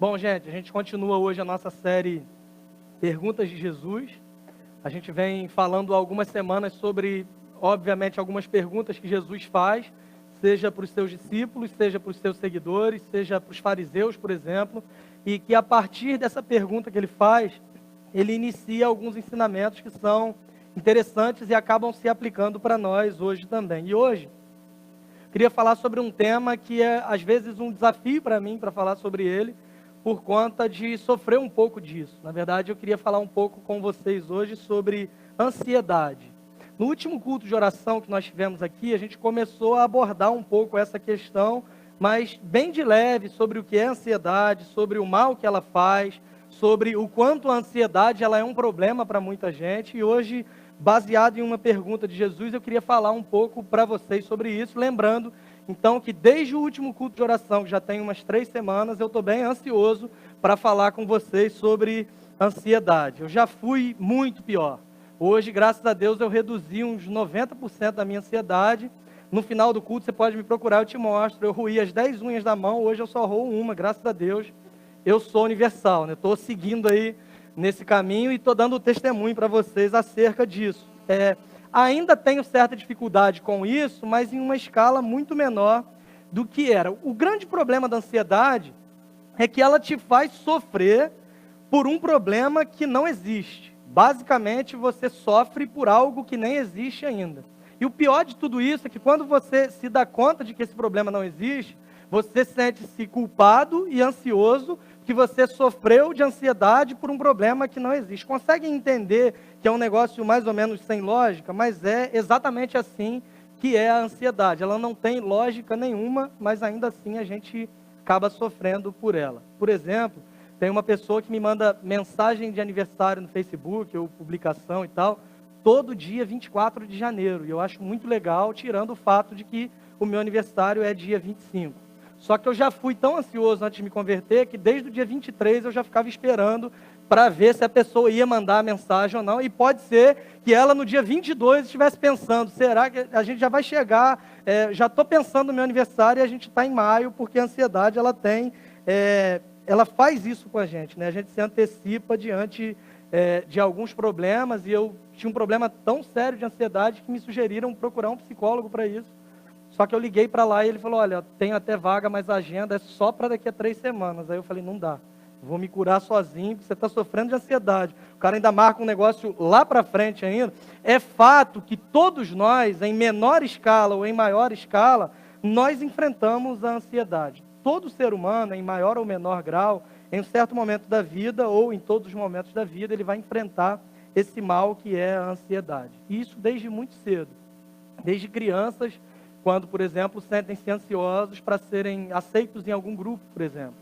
Bom, gente, a gente continua hoje a nossa série Perguntas de Jesus. A gente vem falando há algumas semanas sobre, obviamente, algumas perguntas que Jesus faz, seja para os seus discípulos, seja para os seus seguidores, seja para os fariseus, por exemplo, e que a partir dessa pergunta que ele faz, ele inicia alguns ensinamentos que são interessantes e acabam se aplicando para nós hoje também. E hoje, queria falar sobre um tema que é, às vezes, um desafio para mim, para falar sobre ele, por conta de sofrer um pouco disso. Na verdade, eu queria falar um pouco com vocês hoje sobre ansiedade. No último culto de oração que nós tivemos aqui, a gente começou a abordar um pouco essa questão, mas bem de leve, sobre o que é ansiedade, sobre o mal que ela faz, sobre o quanto a ansiedade ela é um problema para muita gente. E hoje, baseado em uma pergunta de Jesus, eu queria falar um pouco para vocês sobre isso, lembrando então que desde o último culto de oração, que já tem umas 3 semanas, eu estou bem ansioso para falar com vocês sobre ansiedade. Eu já fui muito pior. Hoje, graças a Deus, eu reduzi uns 90% da minha ansiedade. No final do culto, você pode me procurar, eu te mostro. Eu roí as 10 unhas da mão, hoje eu só roo uma, graças a Deus. Eu sou universal, né? Estou seguindo aí nesse caminho e estou dando testemunho para vocês acerca disso. Ainda tenho certa dificuldade com isso, mas em uma escala muito menor do que era. O grande problema da ansiedade é que ela te faz sofrer por um problema que não existe. Basicamente, você sofre por algo que nem existe ainda. E o pior de tudo isso é que quando você se dá conta de que esse problema não existe, você sente-se culpado e ansioso que você sofreu de ansiedade por um problema que não existe. Conseguem entender que é um negócio mais ou menos sem lógica? Mas é exatamente assim que é a ansiedade. Ela não tem lógica nenhuma, mas ainda assim a gente acaba sofrendo por ela. Por exemplo, tem uma pessoa que me manda mensagem de aniversário no Facebook, ou publicação e tal, todo dia 24 de janeiro. E eu acho muito legal, tirando o fato de que o meu aniversário é dia 25. Só que eu já fui tão ansioso antes de me converter, que desde o dia 23 eu já ficava esperando para ver se a pessoa ia mandar a mensagem ou não. E pode ser que ela no dia 22 estivesse pensando, será que a gente já vai chegar, já estou pensando no meu aniversário e a gente está em maio, porque a ansiedade ela faz isso com a gente, né? A gente se antecipa diante de alguns problemas, e eu tinha um problema tão sério de ansiedade que me sugeriram procurar um psicólogo para isso. Só que eu liguei para lá e ele falou, olha, tenho até vaga, mas a agenda é só para daqui a 3 semanas. Aí eu falei, não dá, vou me curar sozinho, porque você está sofrendo de ansiedade. O cara ainda marca um negócio lá para frente ainda. É fato que todos nós, em menor escala ou em maior escala, nós enfrentamos a ansiedade. Todo ser humano, em maior ou menor grau, em um certo momento da vida, ou em todos os momentos da vida, ele vai enfrentar esse mal que é a ansiedade. E isso desde muito cedo. Desde crianças, quando, por exemplo, sentem-se ansiosos para serem aceitos em algum grupo, por exemplo.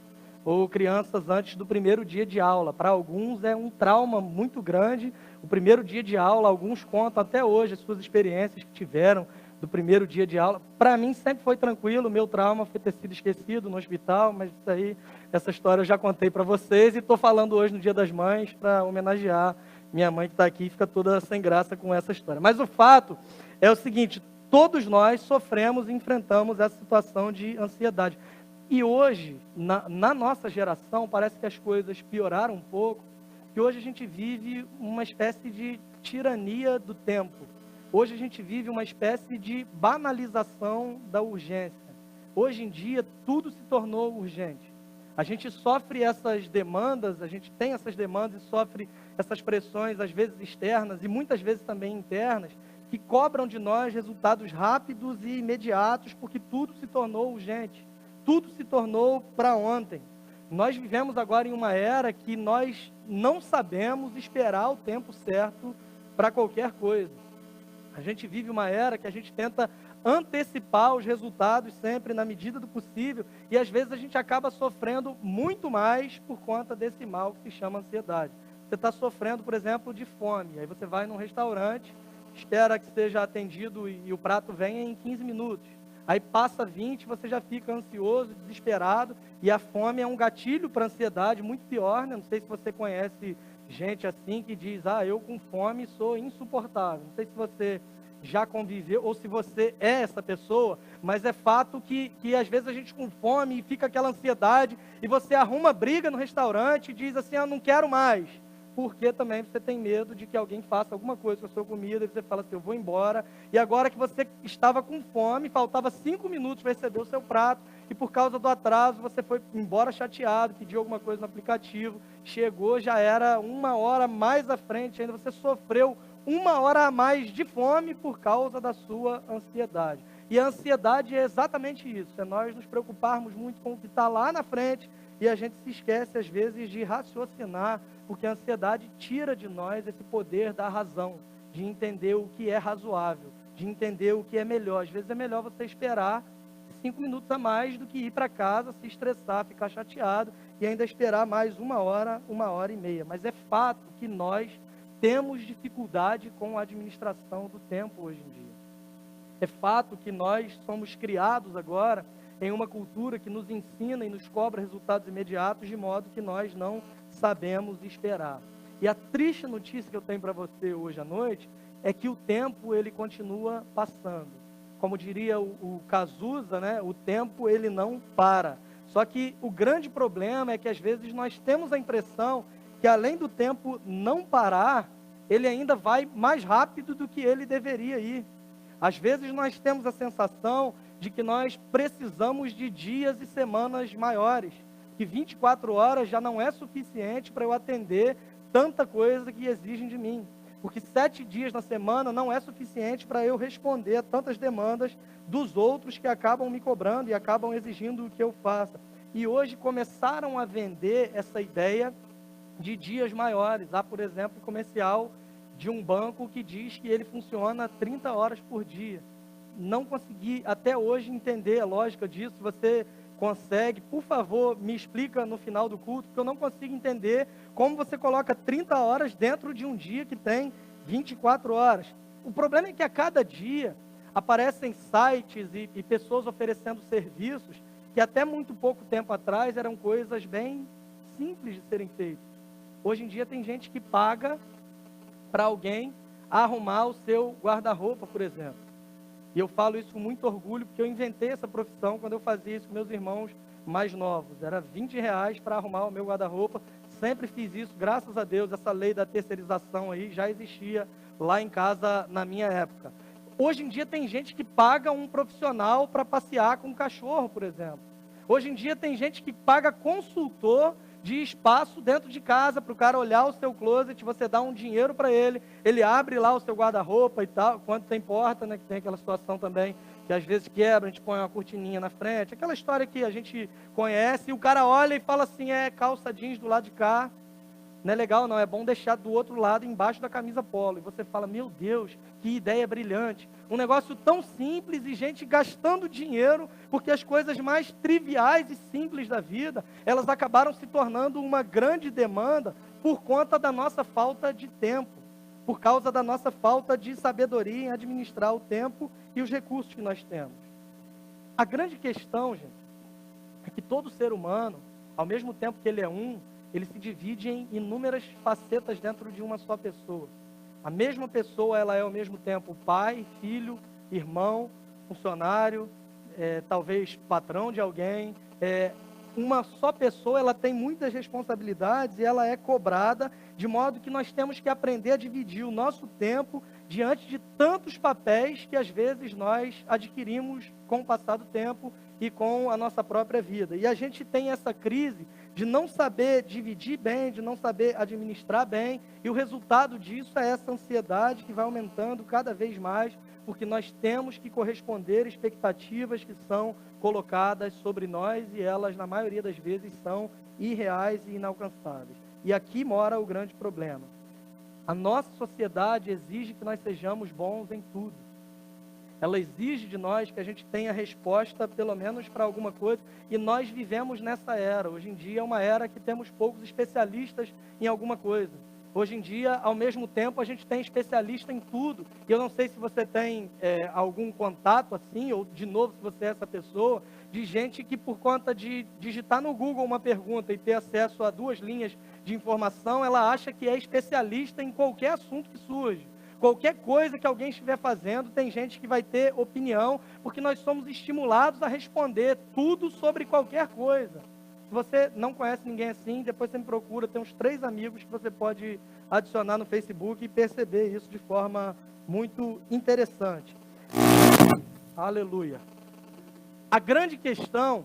Ou crianças antes do primeiro dia de aula. Para alguns é um trauma muito grande. O primeiro dia de aula, alguns contam até hoje as suas experiências que tiveram do primeiro dia de aula. Para mim sempre foi tranquilo, o meu trauma foi ter sido esquecido no hospital, mas isso aí, essa história eu já contei para vocês e estou falando hoje no Dia das Mães para homenagear minha mãe que está aqui e fica toda sem graça com essa história. Mas o fato é o seguinte, todos nós sofremos e enfrentamos essa situação de ansiedade. E hoje, na nossa geração, parece que as coisas pioraram um pouco, que hoje a gente vive uma espécie de tirania do tempo. Hoje a gente vive uma espécie de banalização da urgência. Hoje em dia, tudo se tornou urgente. A gente sofre essas demandas, a gente tem essas demandas e sofre essas pressões, às vezes externas e muitas vezes também internas, que cobram de nós resultados rápidos e imediatos, porque tudo se tornou urgente, tudo se tornou para ontem. Nós vivemos agora em uma era que nós não sabemos esperar o tempo certo para qualquer coisa. A gente vive uma era que a gente tenta antecipar os resultados sempre na medida do possível, e às vezes a gente acaba sofrendo muito mais por conta desse mal que se chama ansiedade. Você está sofrendo, por exemplo, de fome, aí você vai num restaurante, espera que seja atendido e o prato venha em 15 minutos. Aí passa 20, você já fica ansioso, desesperado, e a fome é um gatilho para a ansiedade muito pior, né? Não sei se você conhece gente assim que diz, eu com fome sou insuportável. Não sei se você já conviveu, ou se você é essa pessoa, mas é fato que às vezes a gente com fome e fica aquela ansiedade, e você arruma briga no restaurante e diz assim, eu não quero mais, porque também você tem medo de que alguém faça alguma coisa com a sua comida, e você fala assim, eu vou embora, e agora que você estava com fome, faltava 5 minutos para receber o seu prato, e por causa do atraso, você foi embora chateado, pediu alguma coisa no aplicativo, chegou, já era 1 hora mais à frente, ainda você sofreu 1 hora a mais de fome por causa da sua ansiedade. E a ansiedade é exatamente isso, é nós nos preocuparmos muito com o que está lá na frente, e a gente se esquece às vezes de raciocinar, porque a ansiedade tira de nós esse poder da razão, de entender o que é razoável, de entender o que é melhor. Às vezes é melhor você esperar 5 minutos a mais do que ir para casa, se estressar, ficar chateado e ainda esperar mais 1 hora, 1 hora e meia. Mas é fato que nós temos dificuldade com a administração do tempo hoje em dia. É fato que nós somos criados agora em uma cultura que nos ensina e nos cobra resultados imediatos, de modo que nós não sabemos esperar. E a triste notícia que eu tenho para você hoje à noite é que o tempo ele continua passando. Como diria o Cazuza, né? O tempo ele não para. Só que o grande problema é que às vezes nós temos a impressão que além do tempo não parar, ele ainda vai mais rápido do que ele deveria ir. Às vezes nós temos a sensação de que nós precisamos de dias e semanas maiores, que 24 horas já não é suficiente para eu atender tanta coisa que exigem de mim, porque 7 dias na semana não é suficiente para eu responder a tantas demandas dos outros que acabam me cobrando e acabam exigindo o que eu faça. E hoje começaram a vender essa ideia de dias maiores. Há, por exemplo, comercial de um banco que diz que ele funciona 30 horas por dia. Não consegui até hoje entender a lógica disso. Você consegue, por favor, me explica no final do culto, porque eu não consigo entender como você coloca 30 horas dentro de um dia que tem 24 horas. O problema é que a cada dia aparecem sites e pessoas oferecendo serviços que até muito pouco tempo atrás eram coisas bem simples de serem feitas. Hoje em dia tem gente que paga para alguém arrumar o seu guarda-roupa, por exemplo. E eu falo isso com muito orgulho, porque eu inventei essa profissão quando eu fazia isso com meus irmãos mais novos. Era R$ 20 para arrumar o meu guarda-roupa. Sempre fiz isso, graças a Deus, essa lei da terceirização aí já existia lá em casa na minha época. Hoje em dia tem gente que paga um profissional para passear com um cachorro, por exemplo. Hoje em dia tem gente que paga consultor de espaço dentro de casa, para o cara olhar o seu closet, você dá um dinheiro para ele, ele abre lá o seu guarda-roupa e tal, quando tem porta, né, que tem aquela situação também, que às vezes quebra, a gente põe uma cortininha na frente, aquela história que a gente conhece, e o cara olha e fala assim, calça jeans do lado de cá, não é legal não, é bom deixar do outro lado, embaixo da camisa polo, e você fala, meu Deus, que ideia brilhante, um negócio tão simples e gente gastando dinheiro, porque as coisas mais triviais e simples da vida, elas acabaram se tornando uma grande demanda por conta da nossa falta de tempo, por causa da nossa falta de sabedoria em administrar o tempo e os recursos que nós temos. A grande questão, gente, é que todo ser humano, ao mesmo tempo que ele é ele se divide em inúmeras facetas dentro de uma só pessoa. A mesma pessoa, ela é ao mesmo tempo pai, filho, irmão, funcionário, talvez patrão de alguém. Uma só pessoa, ela tem muitas responsabilidades e ela é cobrada, de modo que nós temos que aprender a dividir o nosso tempo diante de tantos papéis que às vezes nós adquirimos com o passar do tempo e com a nossa própria vida. E a gente tem essa crise de não saber dividir bem, de não saber administrar bem, e o resultado disso é essa ansiedade que vai aumentando cada vez mais, porque nós temos que corresponder a expectativas que são colocadas sobre nós, e elas, na maioria das vezes, são irreais e inalcançáveis. E aqui mora o grande problema. A nossa sociedade exige que nós sejamos bons em tudo. Ela exige de nós que a gente tenha resposta, pelo menos para alguma coisa, e nós vivemos nessa era. Hoje em dia é uma era que temos poucos especialistas em alguma coisa. Hoje em dia, ao mesmo tempo, a gente tem especialista em tudo. E eu não sei se você tem algum contato assim, ou de novo, se você é essa pessoa, de gente que por conta de digitar no Google uma pergunta e ter acesso a 2 linhas de informação, ela acha que é especialista em qualquer assunto que surge. Qualquer coisa que alguém estiver fazendo, tem gente que vai ter opinião, porque nós somos estimulados a responder tudo sobre qualquer coisa. Se você não conhece ninguém assim, depois você me procura, tem uns 3 amigos que você pode adicionar no Facebook e perceber isso de forma muito interessante. Aleluia. A grande questão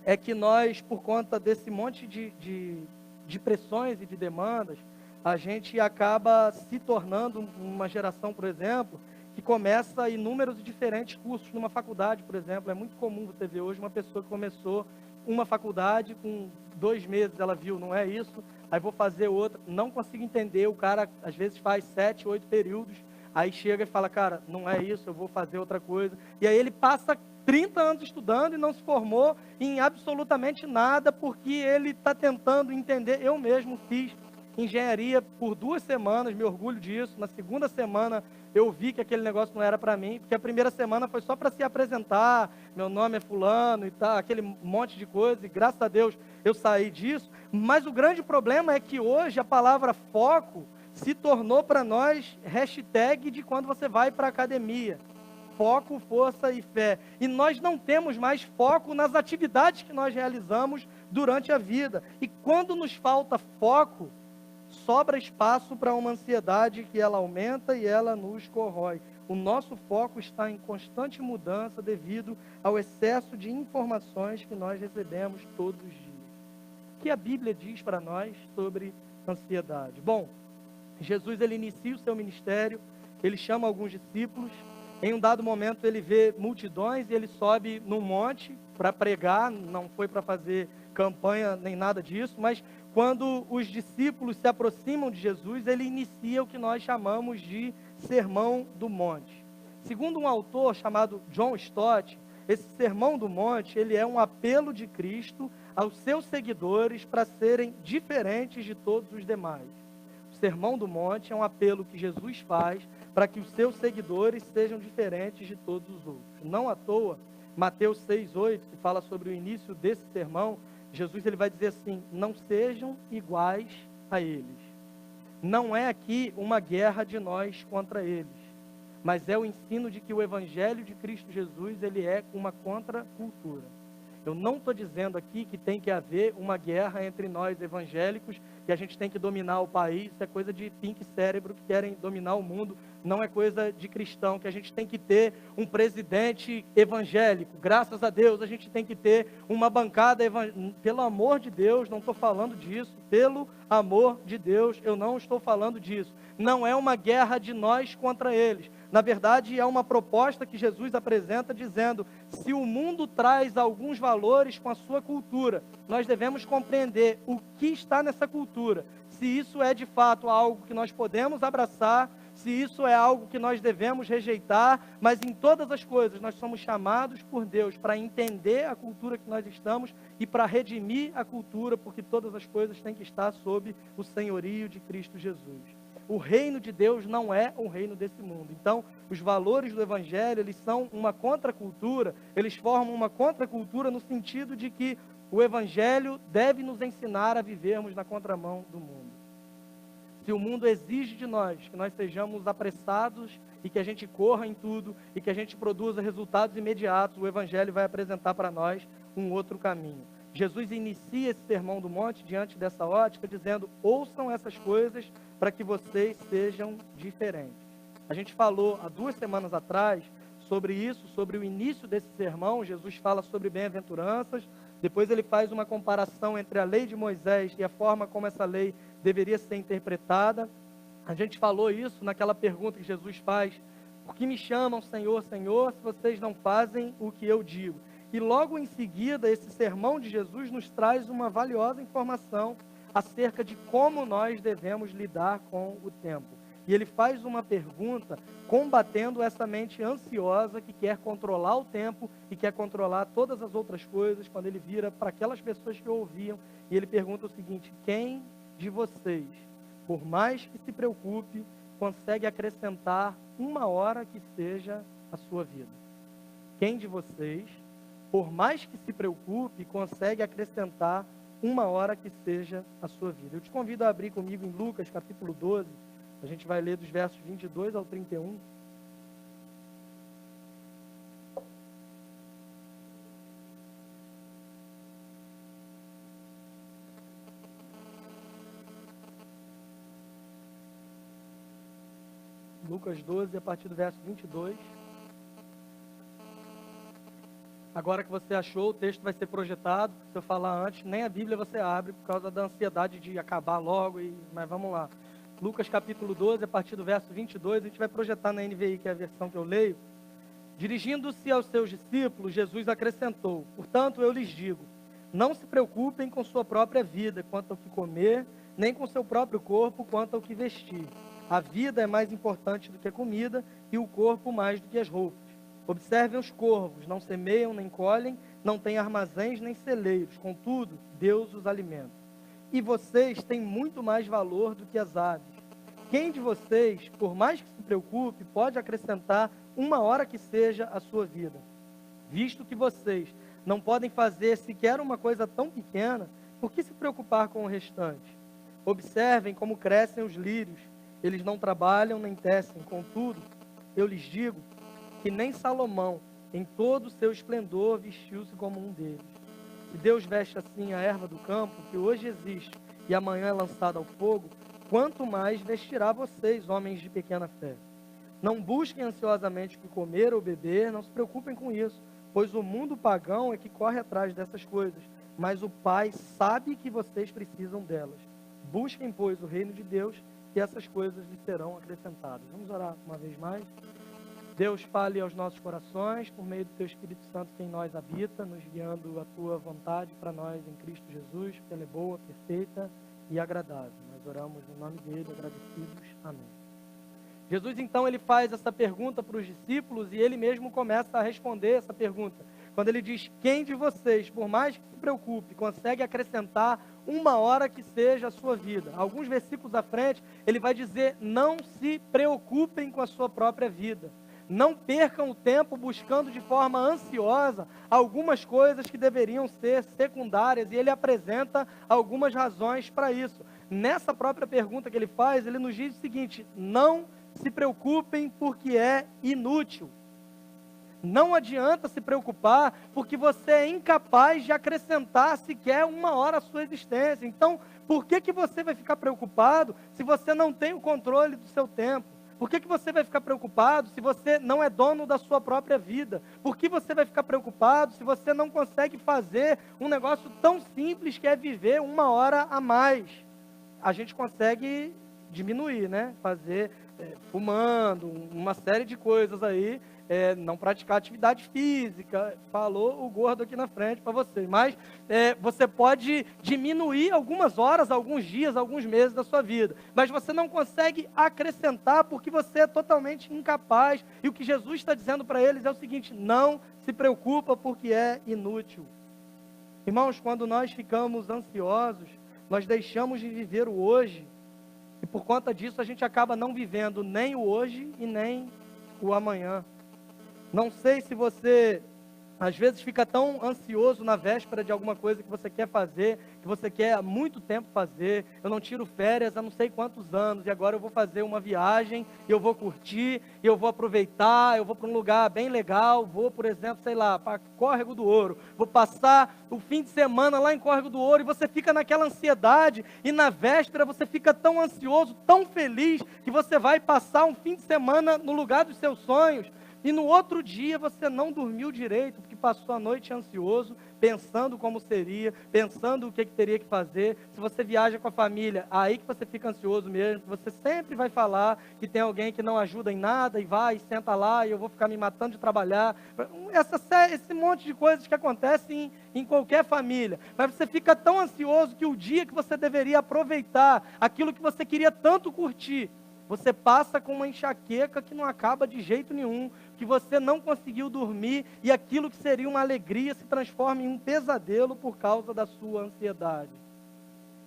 é que nós, por conta desse monte de pressões e de demandas, a gente acaba se tornando uma geração, por exemplo, que começa inúmeros e diferentes cursos numa faculdade, por exemplo. É muito comum você ver hoje uma pessoa que começou uma faculdade, com 2 meses ela viu, não é isso, aí vou fazer outra, não consigo entender, o cara às vezes faz 7, 8 períodos, aí chega e fala, cara, não é isso, eu vou fazer outra coisa, e aí ele passa 30 anos estudando e não se formou em absolutamente nada, porque ele está tentando entender. Eu mesmo fiz engenharia por 2 semanas, me orgulho disso. Na segunda semana eu vi que aquele negócio não era para mim, porque a primeira semana foi só para se apresentar, meu nome é fulano e tal, aquele monte de coisa, e graças a Deus eu saí disso. Mas o grande problema é que hoje a palavra foco se tornou para nós hashtag de quando você vai para a academia. Foco, força e fé. E nós não temos mais foco nas atividades que nós realizamos durante a vida. E quando nos falta foco, sobra espaço para uma ansiedade que ela aumenta e ela nos corrói. O nosso foco está em constante mudança devido ao excesso de informações que nós recebemos todos os dias. O que a Bíblia diz para nós sobre ansiedade? Bom, Jesus ele inicia o seu ministério, ele chama alguns discípulos. Em um dado momento ele vê multidões e ele sobe num monte para pregar, não foi para fazer campanha nem nada disso, mas quando os discípulos se aproximam de Jesus, ele inicia o que nós chamamos de Sermão do Monte. Segundo um autor chamado John Stott, esse Sermão do Monte, ele é um apelo de Cristo aos seus seguidores para serem diferentes de todos os demais. O Sermão do Monte é um apelo que Jesus faz para que os seus seguidores sejam diferentes de todos os outros. Não à toa, Mateus 6:8, que fala sobre o início desse sermão, Jesus ele vai dizer assim, não sejam iguais a eles. Não é aqui uma guerra de nós contra eles, mas é o ensino de que o Evangelho de Cristo Jesus ele é uma contracultura. Eu não estou dizendo aqui que tem que haver uma guerra entre nós evangélicos, que a gente tem que dominar o país, isso é coisa de pink cérebro que querem dominar o mundo, não é coisa de cristão, que a gente tem que ter um presidente evangélico, graças a Deus a gente tem que ter uma bancada evangélica, pelo amor de Deus, não estou falando disso, pelo amor de Deus, eu não estou falando disso, não é uma guerra de nós contra eles, na verdade é uma proposta que Jesus apresenta dizendo, se o mundo traz alguns valores com a sua cultura, nós devemos compreender o que está nessa cultura, se isso é de fato algo que nós podemos abraçar, se isso é algo que nós devemos rejeitar, mas em todas as coisas nós somos chamados por Deus para entender a cultura que nós estamos e para redimir a cultura, porque todas as coisas têm que estar sob o senhorio de Cristo Jesus. O reino de Deus não é o reino desse mundo. Então, os valores do Evangelho, eles são uma contracultura, eles formam uma contracultura no sentido de que o Evangelho deve nos ensinar a vivermos na contramão do mundo. Se o mundo exige de nós que nós sejamos apressados e que a gente corra em tudo e que a gente produza resultados imediatos, o Evangelho vai apresentar para nós um outro caminho. Jesus inicia esse Sermão do Monte diante dessa ótica, dizendo, ouçam essas coisas para que vocês sejam diferentes. A gente falou há 2 semanas atrás sobre isso, sobre o início desse sermão. Jesus fala sobre bem-aventuranças, depois ele faz uma comparação entre a lei de Moisés e a forma como essa lei deveria ser interpretada. A gente falou isso naquela pergunta que Jesus faz, por que me chamam Senhor, Senhor, se vocês não fazem o que eu digo? E logo em seguida, esse sermão de Jesus nos traz uma valiosa informação acerca de como nós devemos lidar com o tempo. E ele faz uma pergunta combatendo essa mente ansiosa que quer controlar o tempo e quer controlar todas as outras coisas, quando ele vira para aquelas pessoas que o ouviam, e ele pergunta o seguinte, quem de vocês, por mais que se preocupe, consegue acrescentar 1 hora que seja a sua vida? Quem de vocês, por mais que se preocupe, consegue acrescentar 1 hora que seja a sua vida? Eu te convido a abrir comigo em Lucas capítulo 12, A gente vai ler dos versos 22 ao 31. Lucas 12, a partir do verso 22. Agora que você achou, o texto vai ser projetado. Se eu falar antes, nem a Bíblia você abre, por causa da ansiedade de acabar logo. Mas vamos lá. Lucas capítulo 12, a partir do verso 22, a gente vai projetar na NVI, que é a versão que eu leio. Dirigindo-se aos seus discípulos, Jesus acrescentou: portanto, eu lhes digo, não se preocupem com sua própria vida, quanto ao que comer, nem com seu próprio corpo, quanto ao que vestir. A vida é mais importante do que a comida, e o corpo mais do que as roupas. Observem os corvos, não semeiam nem colhem, não têm armazéns nem celeiros, contudo, Deus os alimenta. E vocês têm muito mais valor do que as aves. Quem de vocês, por mais que se preocupe, pode acrescentar uma hora que seja a sua vida? Visto que vocês não podem fazer sequer uma coisa tão pequena, por que se preocupar com o restante? Observem como crescem os lírios. Eles não trabalham nem tecem. Contudo, eu lhes digo que nem Salomão, em todo o seu esplendor, vestiu-se como um deles. Se Deus veste assim a erva do campo, que hoje existe e amanhã é lançada ao fogo, quanto mais vestirá vocês, homens de pequena fé. Não busquem ansiosamente o que comer ou beber, não se preocupem com isso, pois o mundo pagão é que corre atrás dessas coisas, mas o Pai sabe que vocês precisam delas. Busquem, pois, o reino de Deus, e essas coisas lhes serão acrescentadas. Vamos orar uma vez mais. Deus, fale aos nossos corações, por meio do Teu Espírito Santo que em nós habita, nos guiando a Tua vontade para nós em Cristo Jesus, porque ela é boa, perfeita e agradável. Nós oramos no nome dele, agradecidos. Amém. Jesus, então, ele faz essa pergunta para os discípulos e ele mesmo começa a responder essa pergunta. Quando ele diz, quem de vocês, por mais que se preocupe, consegue acrescentar uma hora que seja a sua vida? Alguns versículos à frente, ele vai dizer, não se preocupem com a sua própria vida. Não percam o tempo buscando de forma ansiosa algumas coisas que deveriam ser secundárias, e ele apresenta algumas razões para isso. Nessa própria pergunta que ele faz, ele nos diz o seguinte, não se preocupem porque é inútil. Não adianta se preocupar porque você é incapaz de acrescentar sequer uma hora à sua existência. Então, por que você vai ficar preocupado se você não tem o controle do seu tempo? Por que você vai ficar preocupado se você não é dono da sua própria vida? Por que você vai ficar preocupado se você não consegue fazer um negócio tão simples que é viver uma hora a mais? A gente consegue diminuir, né? Fazer fumando, uma série de coisas aí, não praticar atividade física, falou o gordo aqui na frente para você, mas você pode diminuir algumas horas, alguns dias, alguns meses da sua vida, mas você não consegue acrescentar porque você é totalmente incapaz, e o que Jesus está dizendo para eles é o seguinte, não se preocupa porque é inútil. Irmãos, quando nós ficamos ansiosos, nós deixamos de viver o hoje, e por conta disso a gente acaba não vivendo nem o hoje e nem o amanhã. Não sei se você, às vezes, fica tão ansioso na véspera de alguma coisa que você quer fazer, que você quer há muito tempo fazer. Eu não tiro férias há não sei quantos anos, e agora eu vou fazer uma viagem, e eu vou curtir, e eu vou aproveitar, eu vou para um lugar bem legal, vou, por exemplo, sei lá, para Córrego do Ouro, vou passar o fim de semana lá em Córrego do Ouro, e você fica naquela ansiedade, e na véspera você fica tão ansioso, tão feliz, que você vai passar um fim de semana no lugar dos seus sonhos, e no outro dia você não dormiu direito, porque passou a noite ansioso, pensando como seria, pensando o que teria que fazer. Se você viaja com a família, aí que você fica ansioso mesmo, você sempre vai falar que tem alguém que não ajuda em nada, e vai, e senta lá, e eu vou ficar me matando de trabalhar. Esse monte de coisas que acontecem em qualquer família. Mas você fica tão ansioso que o dia que você deveria aproveitar aquilo que você queria tanto curtir, você passa com uma enxaqueca que não acaba de jeito nenhum, que você não conseguiu dormir, e aquilo que seria uma alegria se transforma em um pesadelo por causa da sua ansiedade.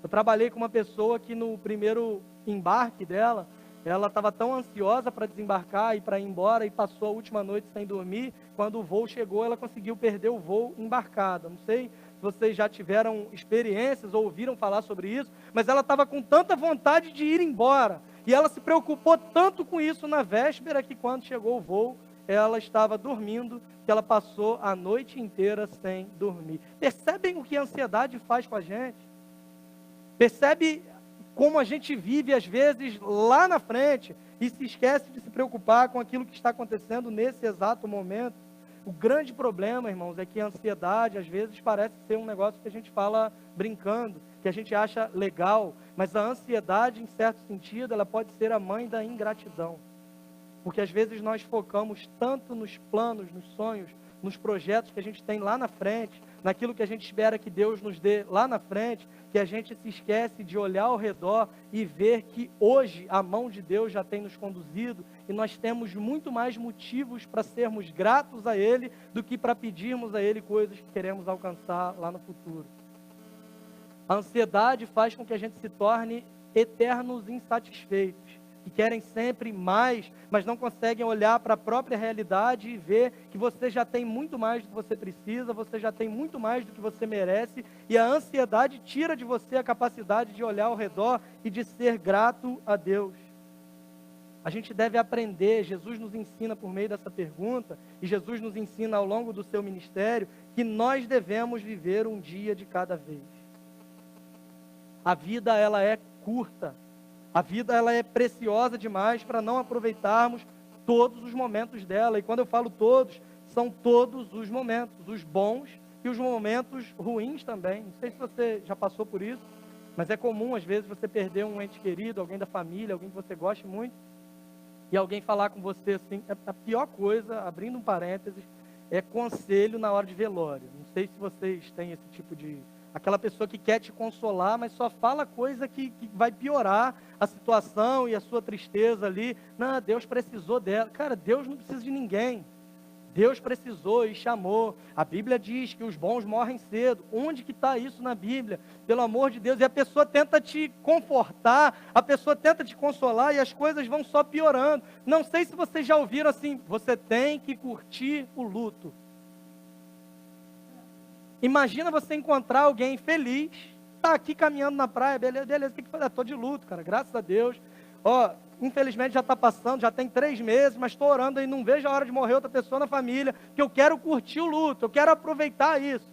Eu trabalhei com uma pessoa que no primeiro embarque dela, ela estava tão ansiosa para desembarcar e para ir embora, e passou a última noite sem dormir. Quando o voo chegou, ela conseguiu perder o voo embarcada. Não sei se vocês já tiveram experiências ou ouviram falar sobre isso, mas ela estava com tanta vontade de ir embora. E ela se preocupou tanto com isso na véspera que quando chegou o voo, ela estava dormindo, que ela passou a noite inteira sem dormir. Percebem o que a ansiedade faz com a gente? Percebe como a gente vive, às vezes, lá na frente e se esquece de se preocupar com aquilo que está acontecendo nesse exato momento? O grande problema, irmãos, é que a ansiedade, às vezes, parece ser um negócio que a gente fala brincando, que a gente acha legal, mas a ansiedade, em certo sentido, ela pode ser a mãe da ingratidão. Porque, às vezes, nós focamos tanto nos planos, nos sonhos, nos projetos que a gente tem lá na frente, naquilo que a gente espera que Deus nos dê lá na frente, que a gente se esquece de olhar ao redor e ver que hoje a mão de Deus já tem nos conduzido e nós temos muito mais motivos para sermos gratos a Ele do que para pedirmos a Ele coisas que queremos alcançar lá no futuro. A ansiedade faz com que a gente se torne eternos insatisfeitos, que querem sempre mais, mas não conseguem olhar para a própria realidade e ver que você já tem muito mais do que você precisa, você já tem muito mais do que você merece, e a ansiedade tira de você a capacidade de olhar ao redor e de ser grato a Deus. A gente deve aprender, Jesus nos ensina por meio dessa pergunta, e Jesus nos ensina ao longo do seu ministério, que nós devemos viver um dia de cada vez. A vida, ela é curta. A vida, ela é preciosa demais para não aproveitarmos todos os momentos dela. E quando eu falo todos, são todos os momentos, os bons e os momentos ruins também. Não sei se você já passou por isso, mas é comum, às vezes, você perder um ente querido, alguém da família, alguém que você goste muito, e alguém falar com você assim, a pior coisa, abrindo um parênteses, é conselho na hora de velório. Não sei se vocês têm esse tipo de... Aquela pessoa que quer te consolar, mas só fala coisa que vai piorar a situação e a sua tristeza ali. Não, Deus precisou dela. Cara, Deus não precisa de ninguém. Deus precisou e chamou. A Bíblia diz que os bons morrem cedo. Onde que está isso na Bíblia? Pelo amor de Deus. E a pessoa tenta te confortar, a pessoa tenta te consolar e as coisas vão só piorando. Não sei se vocês já ouviram assim, você tem que curtir o luto. Imagina você encontrar alguém feliz, tá aqui caminhando na praia, beleza, o que foi? Estou de luto, cara, graças a Deus. Ó, infelizmente já está passando, já tem 3 meses, mas estou orando e não vejo a hora de morrer outra pessoa na família, que eu quero curtir o luto, eu quero aproveitar isso.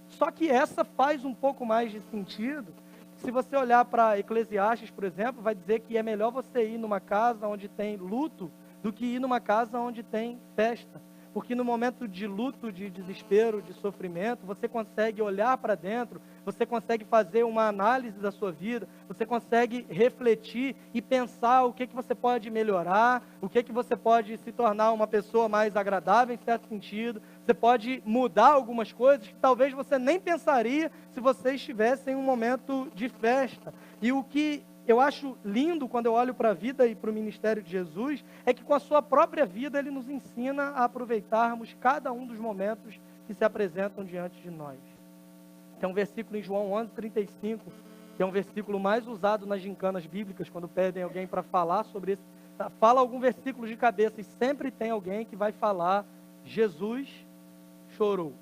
Só que essa faz um pouco mais de sentido. Se você olhar para Eclesiastes, por exemplo, vai dizer que é melhor você ir numa casa onde tem luto do que ir numa casa onde tem festa. Porque no momento de luto, de desespero, de sofrimento, você consegue olhar para dentro, você consegue fazer uma análise da sua vida, você consegue refletir e pensar o que você pode melhorar, o que você pode se tornar uma pessoa mais agradável em certo sentido, você pode mudar algumas coisas que talvez você nem pensaria se você estivesse em um momento de festa. E o que eu acho lindo quando eu olho para a vida e para o ministério de Jesus, é que com a sua própria vida ele nos ensina a aproveitarmos cada um dos momentos que se apresentam diante de nós. Tem um versículo em João 11:35, que é um versículo mais usado nas gincanas bíblicas, quando pedem alguém para falar sobre isso. Fala algum versículo de cabeça e sempre tem alguém que vai falar, Jesus chorou.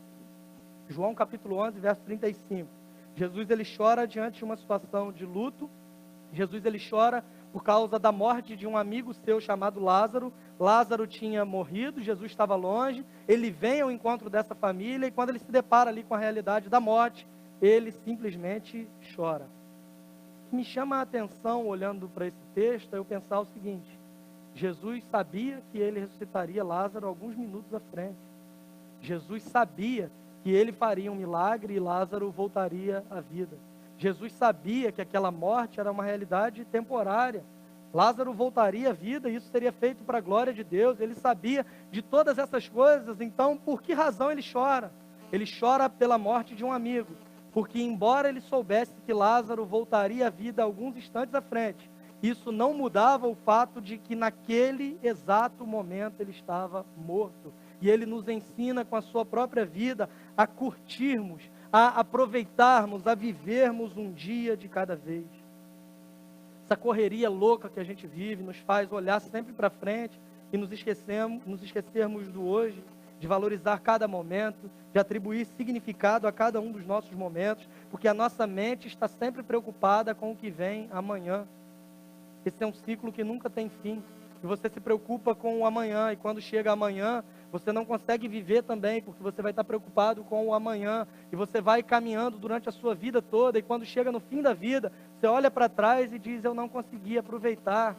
João capítulo 11, verso 35. Jesus, ele chora diante de uma situação de luto. Jesus, ele chora por causa da morte de um amigo seu chamado Lázaro. Lázaro tinha morrido, Jesus estava longe, ele vem ao encontro dessa família e quando ele se depara ali com a realidade da morte, ele simplesmente chora. O que me chama a atenção olhando para esse texto é eu pensar o seguinte: Jesus sabia que ele ressuscitaria Lázaro alguns minutos à frente. Jesus sabia que ele faria um milagre e Lázaro voltaria à vida. Jesus sabia que aquela morte era uma realidade temporária. Lázaro voltaria à vida e isso seria feito para a glória de Deus. Ele sabia de todas essas coisas, então por que razão ele chora? Ele chora pela morte de um amigo, porque embora ele soubesse que Lázaro voltaria à vida alguns instantes à frente, isso não mudava o fato de que naquele exato momento ele estava morto. E ele nos ensina com a sua própria vida a curtirmos, a aproveitarmos, a vivermos um dia de cada vez. Essa correria louca que a gente vive nos faz olhar sempre para frente e nos esquecermos do hoje, de valorizar cada momento, de atribuir significado a cada um dos nossos momentos, porque a nossa mente está sempre preocupada com o que vem amanhã. Esse é um ciclo que nunca tem fim. E você se preocupa com o amanhã, e quando chega amanhã, você não consegue viver também, porque você vai estar preocupado com o amanhã, e você vai caminhando durante a sua vida toda, e quando chega no fim da vida, você olha para trás e diz: eu não consegui aproveitar.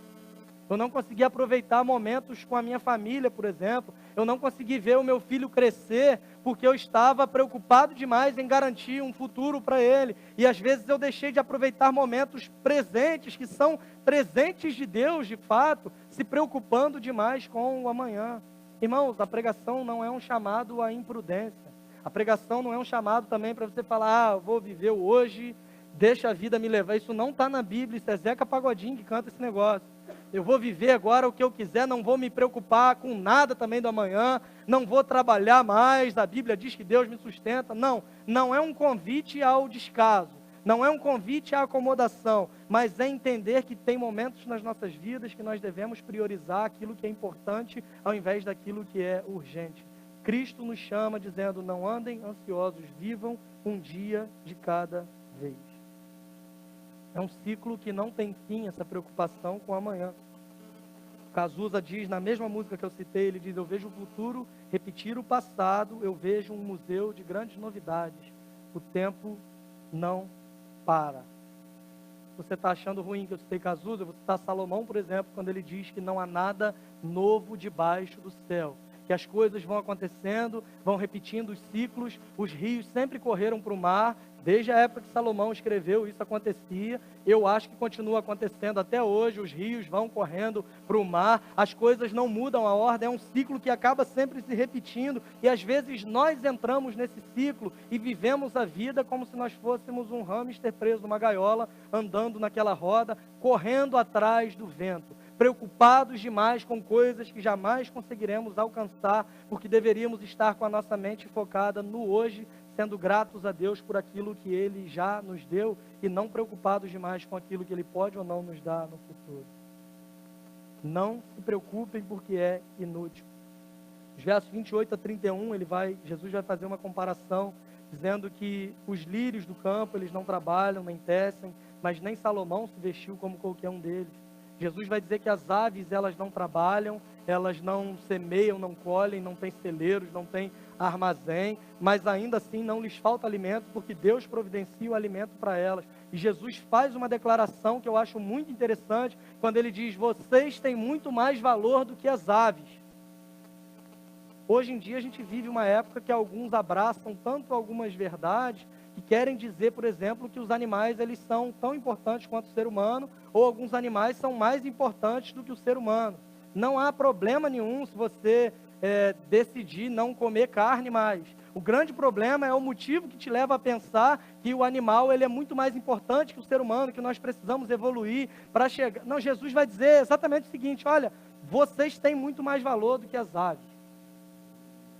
Eu não consegui aproveitar momentos com a minha família, por exemplo. Eu não consegui ver o meu filho crescer, porque eu estava preocupado demais em garantir um futuro para ele. E às vezes eu deixei de aproveitar momentos presentes, que são presentes de Deus, de fato, se preocupando demais com o amanhã. Irmãos, a pregação não é um chamado à imprudência. A pregação não é um chamado também para você falar: eu vou viver o hoje, deixa a vida me levar. Isso não está na Bíblia, isso é Zeca Pagodinho que canta esse negócio. Eu vou viver agora o que eu quiser, não vou me preocupar com nada também do amanhã, não vou trabalhar mais, a Bíblia diz que Deus me sustenta. Não, não é um convite ao descaso, não é um convite à acomodação, mas é entender que tem momentos nas nossas vidas que nós devemos priorizar aquilo que é importante ao invés daquilo que é urgente. Cristo nos chama dizendo: não andem ansiosos, vivam um dia de cada vez. É um ciclo que não tem fim, essa preocupação com o amanhã. Cazuza diz, na mesma música que eu citei, ele diz: eu vejo o futuro repetir o passado, eu vejo um museu de grandes novidades. O tempo não para. Você está achando ruim que eu citei Cazuza? Você está Salomão, por exemplo, quando ele diz que não há nada novo debaixo do céu. Que as coisas vão acontecendo, vão repetindo os ciclos, os rios sempre correram para o mar, desde a época que Salomão escreveu, isso acontecia, eu acho que continua acontecendo até hoje, os rios vão correndo para o mar, as coisas não mudam a ordem, é um ciclo que acaba sempre se repetindo, e às vezes nós entramos nesse ciclo e vivemos a vida como se nós fôssemos um hamster preso numa gaiola, andando naquela roda, correndo atrás do vento, preocupados demais com coisas que jamais conseguiremos alcançar, porque deveríamos estar com a nossa mente focada no hoje, sendo gratos a Deus por aquilo que Ele já nos deu e não preocupados demais com aquilo que Ele pode ou não nos dar no futuro. Não se preocupem porque é inútil. Os versos 28 a 31, Jesus vai fazer uma comparação, dizendo que os lírios do campo, eles não trabalham, nem tecem, mas nem Salomão se vestiu como qualquer um deles. Jesus vai dizer que as aves, elas não trabalham, elas não semeiam, não colhem, não têm celeiros, não têm armazém, mas ainda assim não lhes falta alimento, porque Deus providencia o alimento para elas. E Jesus faz uma declaração que eu acho muito interessante, quando ele diz: vocês têm muito mais valor do que as aves. Hoje em dia a gente vive uma época que alguns abraçam tanto algumas verdades, que querem dizer, por exemplo, que os animais eles são tão importantes quanto o ser humano, ou alguns animais são mais importantes do que o ser humano. Não há problema nenhum se você decidir não comer carne mais. O grande problema é o motivo que te leva a pensar que o animal ele é muito mais importante que o ser humano, que nós precisamos evoluir para chegar. Não, Jesus vai dizer exatamente o seguinte: olha, vocês têm muito mais valor do que as aves.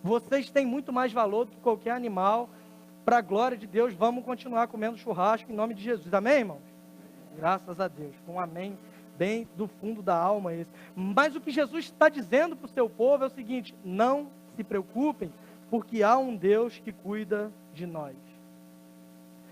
Vocês têm muito mais valor do que qualquer animal. Para a glória de Deus, vamos continuar comendo churrasco em nome de Jesus. Amém, irmãos? Graças a Deus. Um amém bem do fundo da alma esse. Mas o que Jesus está dizendo para o seu povo é o seguinte: não se preocupem, porque há um Deus que cuida de nós.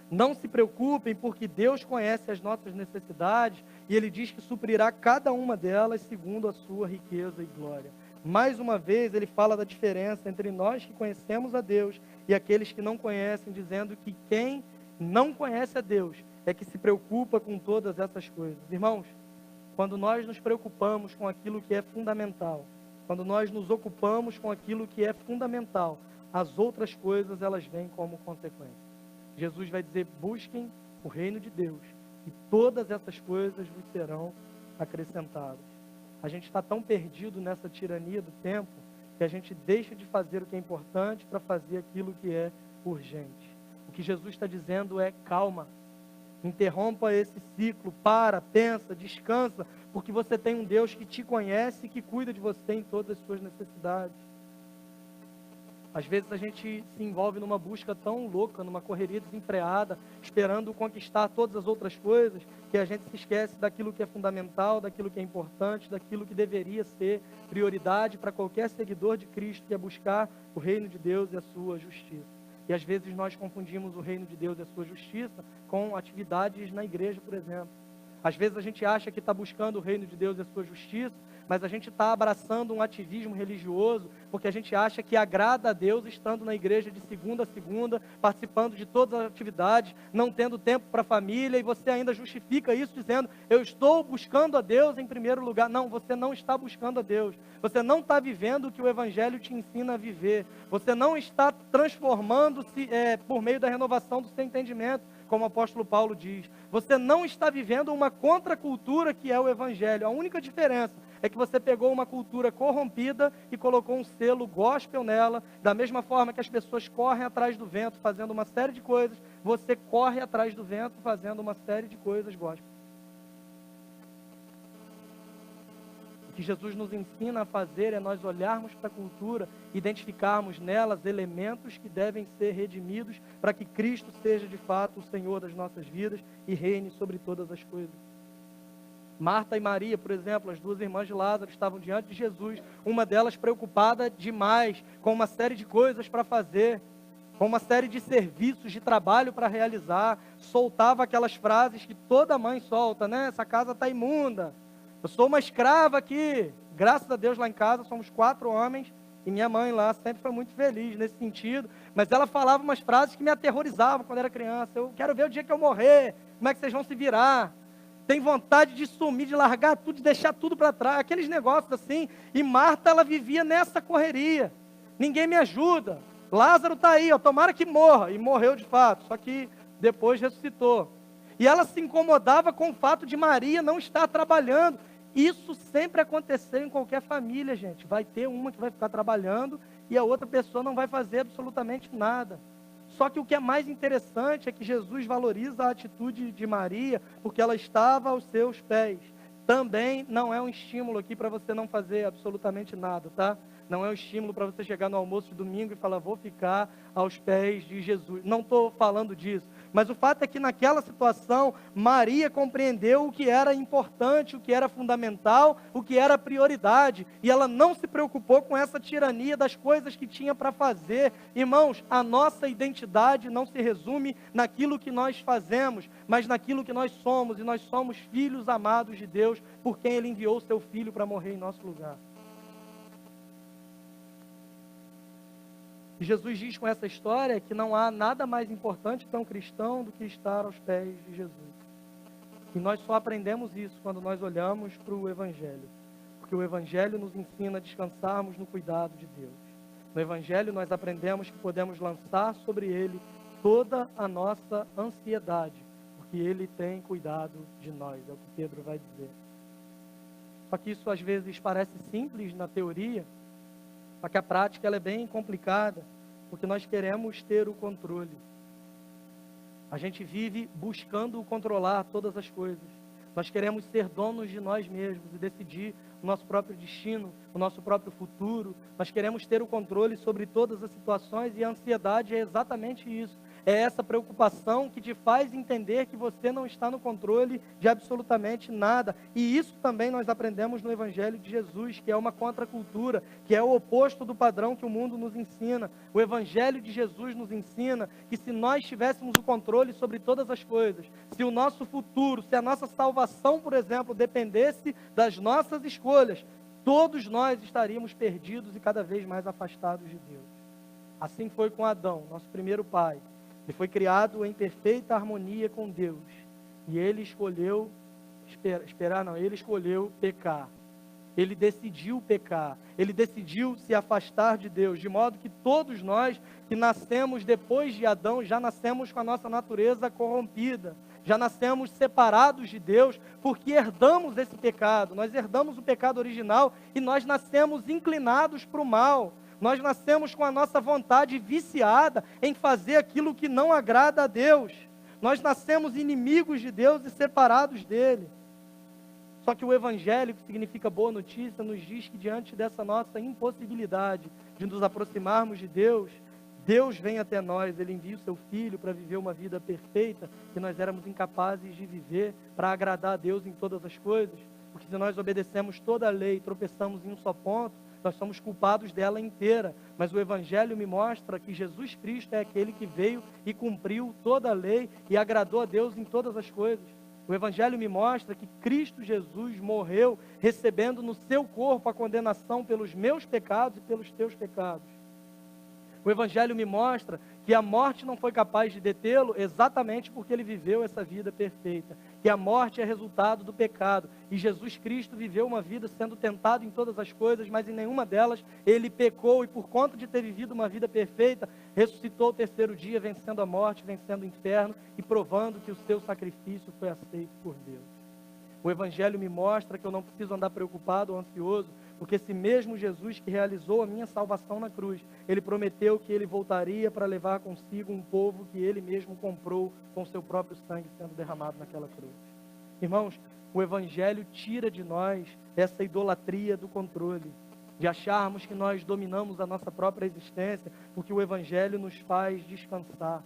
Não se preocupem, porque Deus conhece as nossas necessidades e Ele diz que suprirá cada uma delas segundo a sua riqueza e glória. Mais uma vez, ele fala da diferença entre nós que conhecemos a Deus e aqueles que não conhecem, dizendo que quem não conhece a Deus é que se preocupa com todas essas coisas. Irmãos, quando nós nos preocupamos com aquilo que é fundamental, quando nós nos ocupamos com aquilo que é fundamental, as outras coisas elas vêm como consequência. Jesus vai dizer: busquem o reino de Deus e todas essas coisas vos serão acrescentadas. A gente está tão perdido nessa tirania do tempo que a gente deixa de fazer o que é importante para fazer aquilo que é urgente. O que Jesus está dizendo é: calma, interrompa esse ciclo, pensa, descansa, porque você tem um Deus que te conhece e que cuida de você em todas as suas necessidades. Às vezes a gente se envolve numa busca tão louca, numa correria desenfreada, esperando conquistar todas as outras coisas, que a gente se esquece daquilo que é fundamental, daquilo que é importante, daquilo que deveria ser prioridade para qualquer seguidor de Cristo, que é buscar o reino de Deus e a sua justiça. E às vezes nós confundimos o reino de Deus e a sua justiça com atividades na igreja, por exemplo. Às vezes a gente acha que está buscando o reino de Deus e a sua justiça, mas a gente está abraçando um ativismo religioso, porque a gente acha que agrada a Deus estando na igreja de segunda a segunda, participando de todas as atividades, não tendo tempo para a família, e você ainda justifica isso dizendo, eu estou buscando a Deus em primeiro lugar. Não, você não está buscando a Deus. Você não está vivendo o que o Evangelho te ensina a viver. Você não está transformando-se por meio da renovação do seu entendimento, como o apóstolo Paulo diz. Você não está vivendo uma contracultura que é o Evangelho. A única diferença é que você pegou uma cultura corrompida e colocou um selo gospel nela, da mesma forma que as pessoas correm atrás do vento fazendo uma série de coisas, você corre atrás do vento fazendo uma série de coisas gospel. O que Jesus nos ensina a fazer é nós olharmos para a cultura, identificarmos nelas elementos que devem ser redimidos para que Cristo seja de fato o Senhor das nossas vidas e reine sobre todas as coisas. Marta e Maria, por exemplo, as duas irmãs de Lázaro, estavam diante de Jesus, uma delas preocupada demais, com uma série de coisas para fazer, com uma série de serviços, de trabalho para realizar, soltava aquelas frases que toda mãe solta, né? Essa casa está imunda, eu sou uma escrava aqui. Graças a Deus lá em casa somos 4 homens, e minha mãe lá sempre foi muito feliz nesse sentido, mas ela falava umas frases que me aterrorizavam quando era criança. Eu quero ver o dia que eu morrer, como é que vocês vão se virar? Tem vontade de sumir, de largar tudo, de deixar tudo para trás, aqueles negócios assim. E Marta, ela vivia nessa correria. Ninguém me ajuda. Lázaro está aí, ó, tomara que morra. E morreu de fato, só que depois ressuscitou. E ela se incomodava com o fato de Maria não estar trabalhando. Isso sempre aconteceu em qualquer família, gente. Vai ter uma que vai ficar trabalhando e a outra pessoa não vai fazer absolutamente nada. Só que o que é mais interessante é que Jesus valoriza a atitude de Maria, porque ela estava aos seus pés. Também não é um estímulo aqui para você não fazer absolutamente nada, tá? Não é um estímulo para você chegar no almoço de domingo e falar, vou ficar aos pés de Jesus. Não estou falando disso. Mas o fato é que naquela situação, Maria compreendeu o que era importante, o que era fundamental, o que era prioridade. E ela não se preocupou com essa tirania das coisas que tinha para fazer. Irmãos, a nossa identidade não se resume naquilo que nós fazemos, mas naquilo que nós somos. E nós somos filhos amados de Deus, por quem Ele enviou o seu Filho para morrer em nosso lugar. E Jesus diz com essa história que não há nada mais importante para um cristão do que estar aos pés de Jesus. E nós só aprendemos isso quando nós olhamos para o Evangelho. Porque o Evangelho nos ensina a descansarmos no cuidado de Deus. No Evangelho nós aprendemos que podemos lançar sobre Ele toda a nossa ansiedade, porque Ele tem cuidado de nós, é o que Pedro vai dizer. Só que isso às vezes parece simples na teoria, só que a prática ela é bem complicada, porque nós queremos ter o controle. A gente vive buscando controlar todas as coisas. Nós queremos ser donos de nós mesmos e decidir o nosso próprio destino, o nosso próprio futuro. Nós queremos ter o controle sobre todas as situações e a ansiedade é exatamente isso. É essa preocupação que te faz entender que você não está no controle de absolutamente nada. E isso também nós aprendemos no Evangelho de Jesus, que é uma contracultura, que é o oposto do padrão que o mundo nos ensina. O Evangelho de Jesus nos ensina que se nós tivéssemos o controle sobre todas as coisas, se o nosso futuro, se a nossa salvação, por exemplo, dependesse das nossas escolhas, todos nós estaríamos perdidos e cada vez mais afastados de Deus. Assim foi com Adão, nosso primeiro pai. Ele foi criado em perfeita harmonia com Deus. E ele escolheu, ele escolheu pecar. Ele decidiu pecar. Ele decidiu se afastar de Deus. De modo que todos nós que nascemos depois de Adão, já nascemos com a nossa natureza corrompida. Já nascemos separados de Deus, porque herdamos esse pecado. Nós herdamos o pecado original e nós nascemos inclinados para o mal. Nós nascemos com a nossa vontade viciada em fazer aquilo que não agrada a Deus. Nós nascemos inimigos de Deus e separados dele. Só que o Evangelho, que significa boa notícia, nos diz que diante dessa nossa impossibilidade de nos aproximarmos de Deus, Deus vem até nós, Ele envia o seu Filho para viver uma vida perfeita que nós éramos incapazes de viver, para agradar a Deus em todas as coisas. Porque se nós obedecemos toda a lei e tropeçamos em um só ponto, nós somos culpados dela inteira. Mas o Evangelho me mostra que Jesus Cristo é aquele que veio e cumpriu toda a lei e agradou a Deus em todas as coisas. O Evangelho me mostra que Cristo Jesus morreu recebendo no seu corpo a condenação pelos meus pecados e pelos teus pecados. O Evangelho me mostra que a morte não foi capaz de detê-lo exatamente porque ele viveu essa vida perfeita. Que a morte é resultado do pecado. E Jesus Cristo viveu uma vida sendo tentado em todas as coisas, mas em nenhuma delas ele pecou. E por conta de ter vivido uma vida perfeita, ressuscitou o terceiro dia, vencendo a morte, vencendo o inferno e provando que o seu sacrifício foi aceito por Deus. O Evangelho me mostra que eu não preciso andar preocupado ou ansioso, porque esse mesmo Jesus que realizou a minha salvação na cruz, ele prometeu que ele voltaria para levar consigo um povo que ele mesmo comprou com seu próprio sangue sendo derramado naquela cruz. Irmãos, o Evangelho tira de nós essa idolatria do controle, de acharmos que nós dominamos a nossa própria existência, porque o Evangelho nos faz descansar.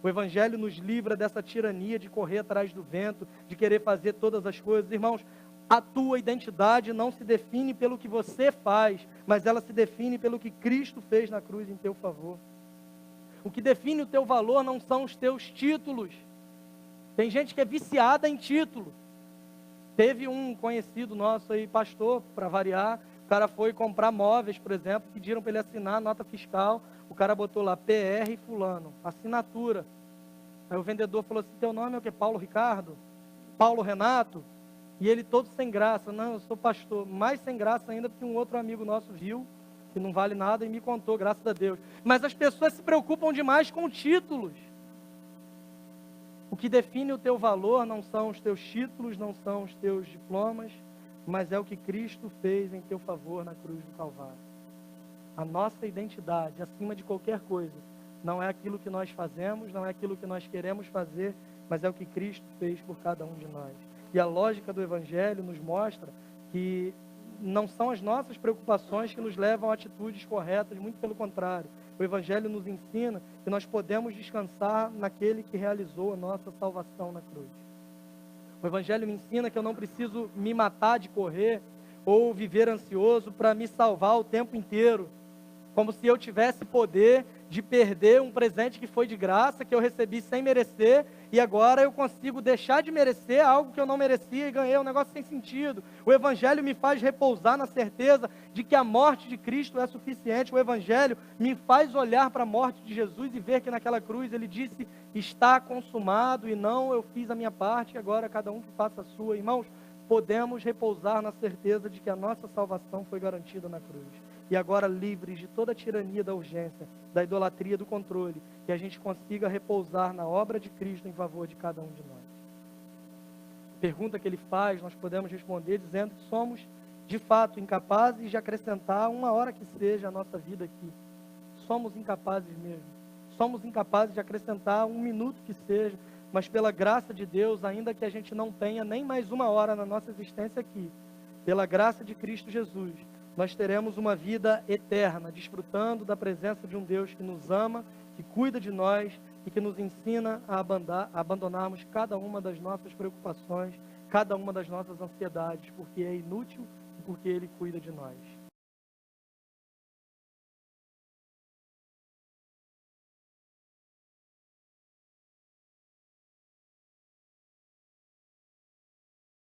O Evangelho nos livra dessa tirania de correr atrás do vento, de querer fazer todas as coisas. Irmãos, a tua identidade não se define pelo que você faz, mas ela se define pelo que Cristo fez na cruz em teu favor. O que define o teu valor não são os teus títulos. Tem gente que é viciada em título. Teve um conhecido nosso aí, pastor, para variar, o cara foi comprar móveis, por exemplo, pediram para ele assinar a nota fiscal, o cara botou lá PR fulano, assinatura. Aí o vendedor falou assim, teu nome é o quê? Paulo Ricardo? Paulo Renato? E ele todo sem graça, não, eu sou pastor, mais sem graça ainda porque um outro amigo nosso viu, que não vale nada e me contou, graças a Deus. Mas as pessoas se preocupam demais com títulos. O que define o teu valor não são os teus títulos, não são os teus diplomas, mas é o que Cristo fez em teu favor na cruz do Calvário. A nossa identidade, acima de qualquer coisa, não é aquilo que nós fazemos, não é aquilo que nós queremos fazer, mas é o que Cristo fez por cada um de nós. E a lógica do Evangelho nos mostra que não são as nossas preocupações que nos levam a atitudes corretas, muito pelo contrário. O Evangelho nos ensina que nós podemos descansar naquele que realizou a nossa salvação na cruz. O Evangelho me ensina que eu não preciso me matar de correr ou viver ansioso para me salvar o tempo inteiro, como se eu tivesse poder de perder um presente que foi de graça, que eu recebi sem merecer, e agora eu consigo deixar de merecer algo que eu não merecia e ganhei um negócio sem sentido. O Evangelho me faz repousar na certeza de que a morte de Cristo é suficiente. O Evangelho me faz olhar para a morte de Jesus e ver que naquela cruz ele disse, está consumado, e não eu fiz a minha parte, e agora cada um que faça a sua. Irmãos, podemos repousar na certeza de que a nossa salvação foi garantida na cruz. E agora livres de toda a tirania da urgência, da idolatria do controle, que a gente consiga repousar na obra de Cristo em favor de cada um de nós. Pergunta que ele faz, nós podemos responder dizendo que somos, de fato, incapazes de acrescentar uma hora que seja a nossa vida aqui. Somos incapazes mesmo. Somos incapazes de acrescentar um minuto que seja, mas pela graça de Deus, ainda que a gente não tenha nem mais uma hora na nossa existência aqui, pela graça de Cristo Jesus, nós teremos uma vida eterna, desfrutando da presença de um Deus que nos ama, que cuida de nós e que nos ensina a abandonarmos cada uma das nossas preocupações, cada uma das nossas ansiedades, porque é inútil e porque Ele cuida de nós.